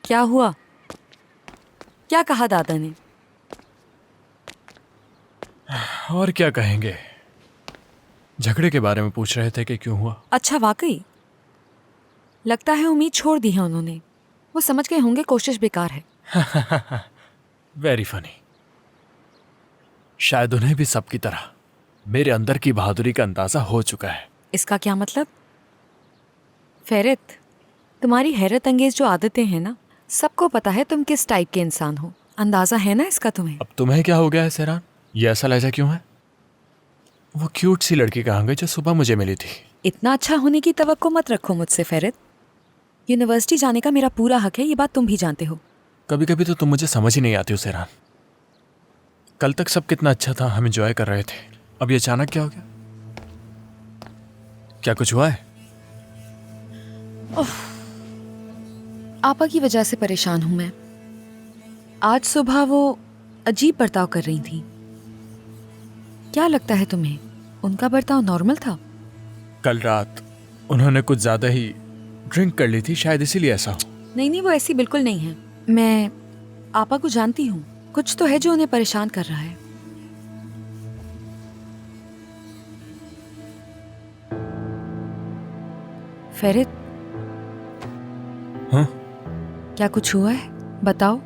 क्या हुआ? क्या कहा दादा ने? और क्या कहेंगे, झगड़े के बारे में पूछ रहे थे कि क्यों हुआ। अच्छा, वाकई? लगता है उम्मीद छोड़ दी है उन्होंने। वो समझ गए होंगे कोशिश बेकार है। Very funny. शायद उन्हें भी सबकी तरह मेरे अंदर की बहादुरी का अंदाजा हो चुका है। इसका क्या मतलब? फेरित, तुम्हारी हैरत अंगेज जो आदतें हैं ना, सबको पता है तुम किस टाइप के इंसान हो। अंदाजा है ना इसका तुम्हें? अब तुम्हें क्या हो गया है सहरान? ये ऐसा लहजा क्यों है? वो क्यूट सी लड़की कहाँ गई जो सुबह मुझे मिली थी? इतना अच्छा होने की तवक्को मत रखो मुझसे फेरित। यूनिवर्सिटी जाने का मेरा पूरा हक है, ये बात तुम भी जानते हो। कभी कभी तो तुम मुझे समझ ही नहीं आती हो सहरान। कल तक सब कितना अच्छा था, हम एंजॉय कर रहे थे। अब ये अचानक क्या हो गया? क्या कुछ हुआ है? आपा की वजह से परेशान हूं मैं। आज सुबह वो अजीब बर्ताव कर रही थी। क्या लगता है तुम्हें उनका बर्ताव नॉर्मल था? कल रात उन्होंने कुछ ज्यादा ही ड्रिंक कर ली थी, शायद इसीलिए ऐसा हो। नहीं, वो ऐसी बिल्कुल नहीं है। मैं आपा को जानती हूँ। कुछ तो है जो उन्हें परेशान कर रहा है। फेरित, हाँ? क्या कुछ हुआ है? बताओ।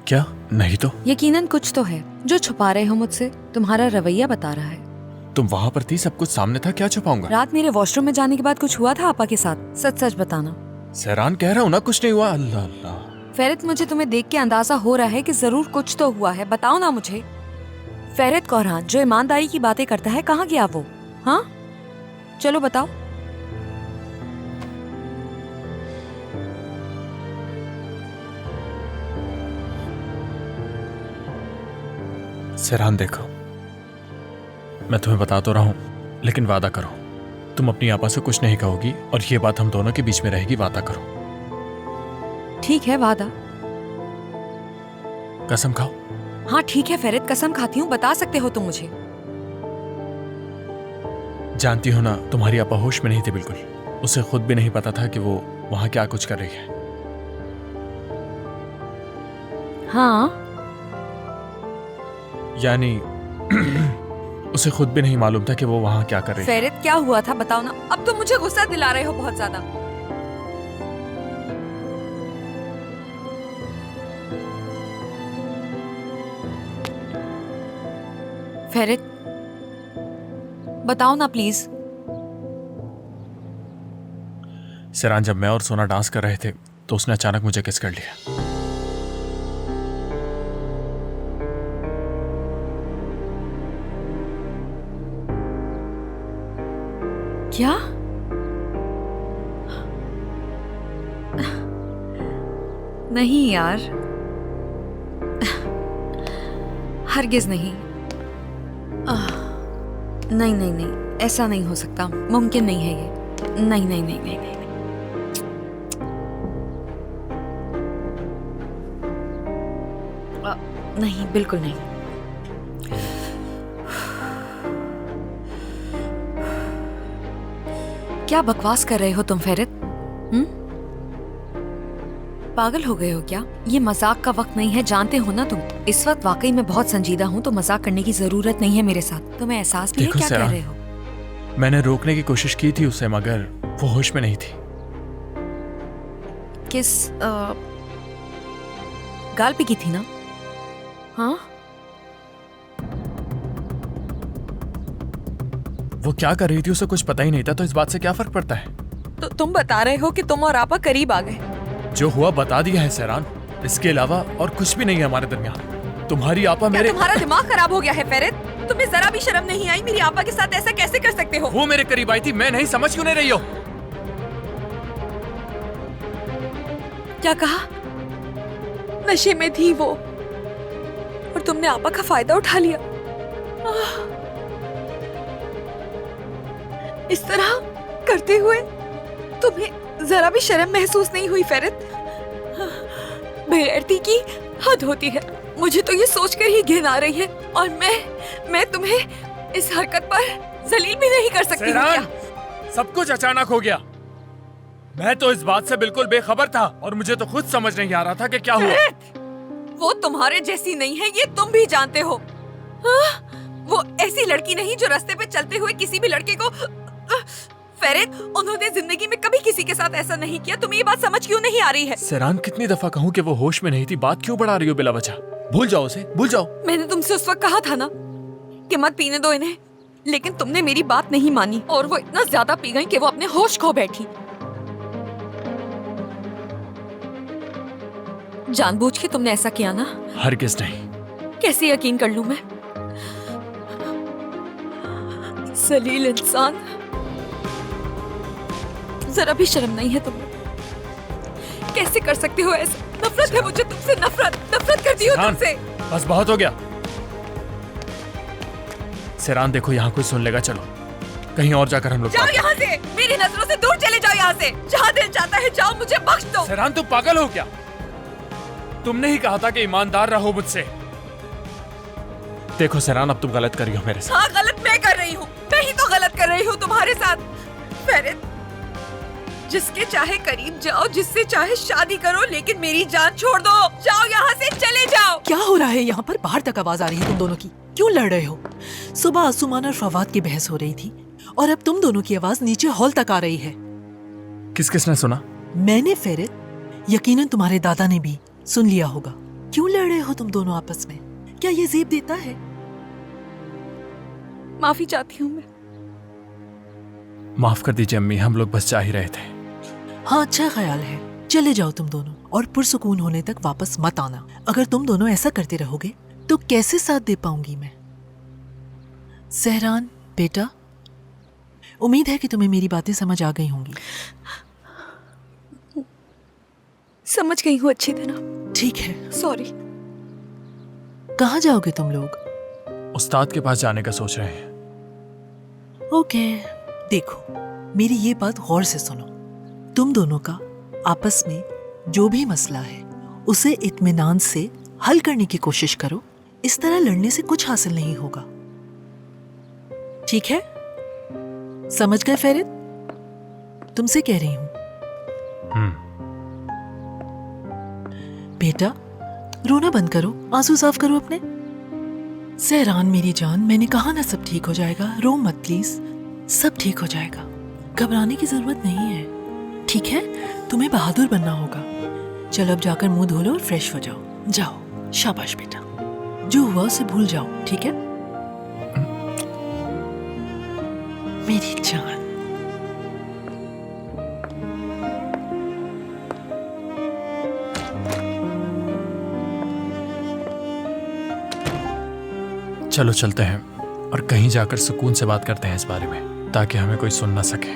क्या? नहीं तो। यकीनन कुछ तो है जो छुपा रहे हो मुझसे। तुम्हारा रवैया बता रहा है। तुम वहां पर थी, सब कुछ सामने था, क्या छुपाऊंगा? रात मेरे वॉशरूम में जाने के बाद कुछ हुआ था आपा के साथ? सच सच बताना। सहरान कह रहा हूं ना, कुछ नहीं हुआ। अल्लाह अल्लाह। फेरित, मुझे तुम्हें देख के अंदाजा हो रहा है कि जरूर कुछ तो हुआ है। बताओ ना मुझे। फेरित कौरहान, जो ईमानदारी की बातें करता है, कहाँ गया वो? हाँ, चलो बताओ। सहरान देखो, मैं तुम्हें बता तो रहा हूं, लेकिन वादा करो तुम अपनी आपा से कुछ नहीं कहोगी और ये बात हम दोनों के बीच में रहेगी। वादा करो। ठीक है, वादा। कसम खाओ। हाँ ठीक है फेरित, कसम खाती हूँ। बता सकते हो तुम मुझे? जानती हो ना, तुम्हारी आपा होश में नहीं थी बिल्कुल। उसे खुद भी नहीं पता था कि वो वहां क्या कुछ कर रही है। हाँ, यानी उसे खुद भी नहीं मालूम था कि वो वहां क्या कर रही है। फेरित क्या हुआ था बताओ ना। अब तुम मुझे गुस्सा दिला रहे हो बहुत ज्यादा। फेरित, बताओ ना प्लीज। सहरान, जब मैं और सोना डांस कर रहे थे तो उसने अचानक मुझे किस कर लिया। क्या? नहीं यार, हरगिज नहीं। नहीं नहीं नहीं, ऐसा नहीं हो सकता। मुमकिन नहीं है ये। नहीं नहीं नहीं नहीं नहीं, नहीं, बिल्कुल नहीं। क्या बकवास कर रहे हो तुम फेरित? पागल हो गए हो क्या? ये मजाक का वक्त नहीं है, जानते हो ना तुम। इस वक्त वाकई मैं बहुत संजीदा हूँ, तो मजाक करने की जरूरत नहीं है मेरे साथ। तुम्हें एहसास भी है क्या कह रहे हो? मैंने रोकने की कोशिश की थी उसे, मगर वो होश में नहीं थी। किस गाल पे की थी ना? हाँ, वो क्या कर रही थी उसे कुछ पता ही नहीं था, तो इस बात से क्या फर्क पड़ता है? तो तुम बता रहे हो कि तुम और आपा करीब आ गए। जो हुआ बता दिया है सहरान, इसके अलावा और कुछ भी नहीं है हमारे दरमियान। तुम्हारी आपा क्या मेरे तुम्हारा दिमाग खराब हो गया है फेरित? तुम्हें जरा भी शर्म नहीं आई? मेरी आपा के साथ ऐसा कैसे कर सकते हो? वो मेरे करीब आई थी, मैं नहीं समझ क्यों नहीं रही हो? क्या कहा? नशे में थी वो और तुमने आपा का फायदा उठा लिया। इस तरह करते हुए तुम्हें जरा भी शर्म महसूस नहीं हुई फेरित? बेगैरती की हद होती है। मुझे तो ये सोचकर ही घिन आ रही है, और मैं तुम्हें इस हरकत पर जलील भी नहीं कर सकती हूँ क्या? सब कुछ अचानक हो गया। मैं तो इस बात से बिल्कुल बेखबर था और मुझे तो खुद समझ नहीं आ रहा था कि क्या हुआ। वो तुम्हारे जैसी नहीं है, ये तुम भी जानते हो। वो ऐसी लड़की नहीं जो रास्ते पे चलते हुए किसी भी लड़के को फेरित, उन्होंने जिंदगी में कभी किसी के साथ ऐसा नहीं किया। तुम्हें ये बात समझ क्यों नहीं आ रही है? सेरान, कितनी दफा कहूँ कि वो होश में नहीं थी, बात क्यों बढ़ा रही हो बिला वजह? भूल जाओ उसे, भूल जाओ। मैंने तुमसे उस वक्त कहा था ना कि मत पीने दो इन्हें, लेकिन तुमने मेरी बात नहीं मानी और वो इतना ज्यादा पी गई कि वो अपने होश खो बैठी। जानबूझ के तुमने ऐसा किया ना? हरगिज़ नहीं। कैसे यकीन कर लूं मैं? जलील इंसान, जरा भी शर्म नहीं है तुम्हें? कैसे कर सकते हो ऐसा? नफरत है मुझे तुमसे, नफरत करती हूँ तुमसे। बस बहुत हो गया। सेरान देखो, यहाँ कोई सुन लेगा, चलो कहीं और जाकर हम लोग जाओ यहाँ से, मेरी नजरों से दूर चले जाओ यहाँ से। जहाँ दिल चाहता है जाओ, मुझे बख्श दो। सेरान, तुम पागल हो क्या? तुमने ही कहा था कि ईमानदार रहो मुझसे। देखो सेरान, अब तुम गलत कर रही हो मेरे साथ। हाँ, गलत मैं कर रही हूँ, मैं ही तो गलत कर रही हूँ तुम्हारे साथ। फेरित, जिसके चाहे करीब जाओ, जिससे चाहे शादी करो, लेकिन मेरी जान छोड़ दो। जाओ यहाँ से, चले जाओ। क्या हो रहा है यहाँ पर? बाहर तक आवाज आ रही है तुम दोनों की। क्यों लड़ रहे हो? सुबह आसुमान और फवाद की बहस हो रही थी और अब तुम दोनों की आवाज नीचे हॉल तक आ रही है। किसने सुना? मैंने फेरित, यकीनन तुम्हारे दादा ने भी सुन लिया होगा। क्यों लड़ रहे हो तुम दोनों आपस में? क्या ये जेब देता है? माफी चाहती हूँ मैं। माफ कर दीजिए अम्मी, हम लोग बस जा ही रहे थे। हाँ, अच्छा ख्याल है। चले जाओ तुम दोनों और पुरसुकून होने तक वापस मत आना। अगर तुम दोनों ऐसा करते रहोगे तो कैसे साथ दे पाऊंगी मैं? सहरान बेटा, उम्मीद है कि तुम्हें मेरी बातें समझ आ गई होंगी। समझ गई हूँ अच्छी तरह। ठीक है। सॉरी। कहाँ जाओगे तुम लोग? उस्ताद के पास जाने का सोच रहे हैं। ओके, देखो मेरी ये बात गौर से सुनो। तुम दोनों का आपस में जो भी मसला है उसे इत्मीनान से हल करने की कोशिश करो। इस तरह लड़ने से कुछ हासिल नहीं होगा, ठीक है? समझ गए फेरित? तुमसे कह रही हूं। बेटा, रोना बंद करो, आंसू साफ करो अपने। सहरान मेरी जान, मैंने कहा ना सब ठीक हो जाएगा। रो मत प्लीज, सब ठीक हो जाएगा। घबराने की जरूरत नहीं है, ठीक है? तुम्हें बहादुर बनना होगा। चलो अब जाकर मुंह धो लो और फ्रेश हो जाओ। जाओ, शाबाश बेटा। जो हुआ उसे भूल जाओ, ठीक है? मेरी जान। चलो चलते हैं और कहीं जाकर सुकून से बात करते हैं इस बारे में, ताकि हमें कोई सुन ना सके।